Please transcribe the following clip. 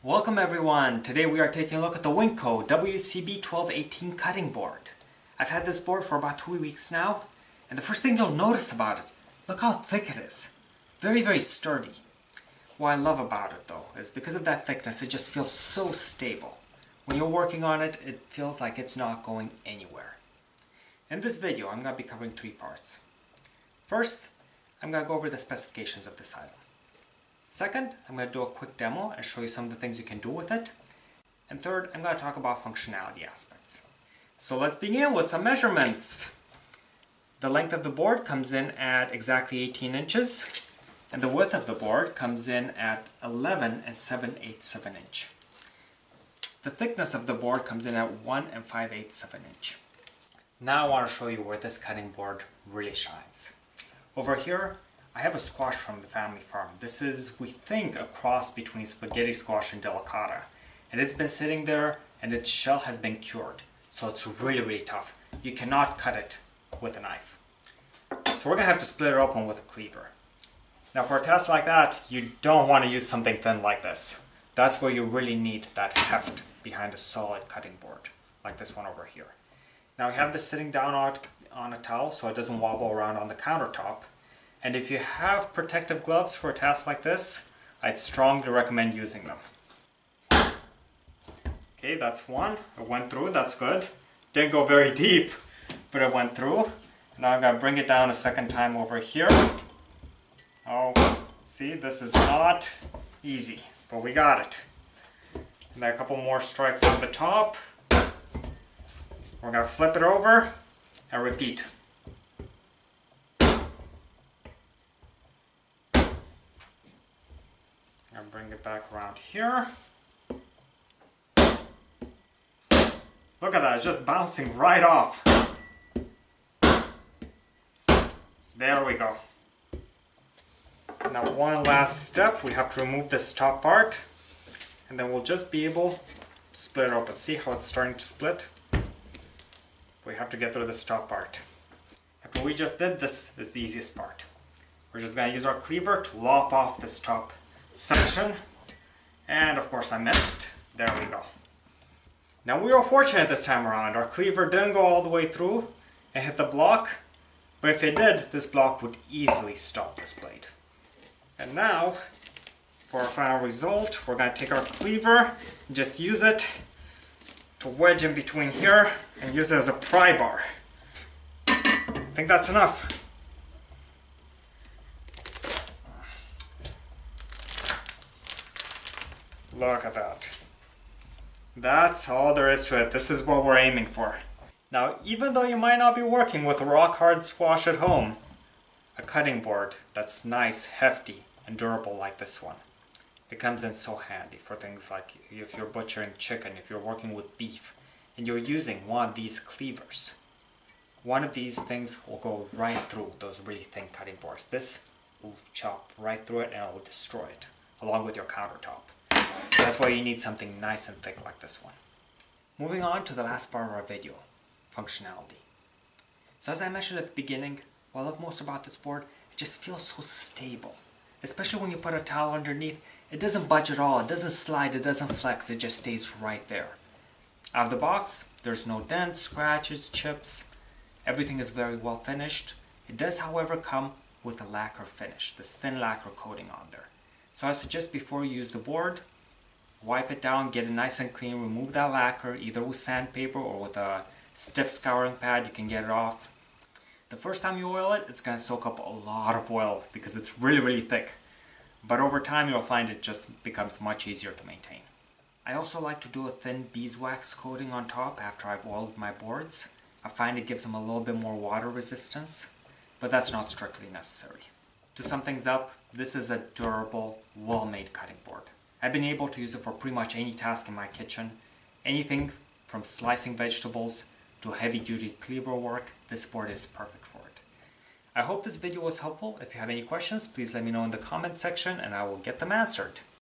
Welcome everyone! Today we are taking a look at the Winco WCB-1218 cutting board. I've had this board for about 2 weeks now, and the first thing you'll notice about it, look how thick it is. Very, very sturdy. What I love about it though, is because of that thickness, it just feels so stable. When you're working on it, it feels like it's not going anywhere. In this video, I'm going to be covering 3 parts. First, I'm going to go over the specifications of this item. Second, I'm going to do a quick demo and show you some of the things you can do with it. And third, I'm going to talk about functionality aspects. So let's begin with some measurements. The length of the board comes in at exactly 18 inches, and the width of the board comes in at 11 7/8 of an inch. The thickness of the board comes in at 1 5/8 of an inch. Now I want to show you where this cutting board really shines. Over here, I have a squash from the family farm. This is, we think, a cross between spaghetti squash and delicata. And it's been sitting there and its shell has been cured. So it's really, really tough. You cannot cut it with a knife. So we're going to have to split it open with a cleaver. Now for a test like that, you don't want to use something thin like this. That's where you really need that heft behind a solid cutting board, like this one over here. Now we have this sitting down on a towel so it doesn't wobble around on the countertop. And if you have protective gloves for a task like this, I'd strongly recommend using them. Okay, that's one. It went through, that's good. Didn't go very deep, but it went through. Now I'm going to bring it down a second time over here. Oh, see, this is not easy, but we got it. And then a couple more strikes on the top. We're going to flip it over and repeat. And bring it back around here. Look at that, it's just bouncing right off. There we go. Now one last step, we have to remove this top part, and then we'll just be able to split it open. See how it's starting to split? We have to get through this top part. After we just did, this is the easiest part. We're just going to use our cleaver to lop off this top section, and of course I missed. There we go. Now we were fortunate this time around. Our cleaver didn't go all the way through and hit the block, but if it did, this block would easily stop this blade. And now, for our final result, we're going to take our cleaver and just use it to wedge in between here and use it as a pry bar. I think that's enough. Look at that. That's all there is to it. This is what we're aiming for. Now, even though you might not be working with a rock hard squash at home, a cutting board that's nice, hefty, and durable like this one, it comes in so handy for things like if you're butchering chicken, if you're working with beef, and you're using one of these cleavers. One of these things will go right through those really thin cutting boards. This will chop right through it and it will destroy it, along with your countertop. That's why you need something nice and thick like this one. Moving on to the last part of our video, functionality. So as I mentioned at the beginning, what I love most about this board, it just feels so stable. Especially when you put a towel underneath, it doesn't budge at all, it doesn't slide, it doesn't flex, it just stays right there. Out of the box, there's no dents, scratches, chips, everything is very well finished. It does however come with a lacquer finish, this thin lacquer coating on there. So I suggest before you use the board, wipe it down, get it nice and clean, remove that lacquer either with sandpaper or with a stiff scouring pad, you can get it off. The first time you oil it, it's going to soak up a lot of oil because it's really, really thick. But over time you'll find it just becomes much easier to maintain. I also like to do a thin beeswax coating on top after I've oiled my boards. I find it gives them a little bit more water resistance, but that's not strictly necessary. To sum things up, this is a durable, well-made cutting board. I've been able to use it for pretty much any task in my kitchen. Anything from slicing vegetables to heavy-duty cleaver work, this board is perfect for it. I hope this video was helpful. If you have any questions, please let me know in the comment section and I will get them answered.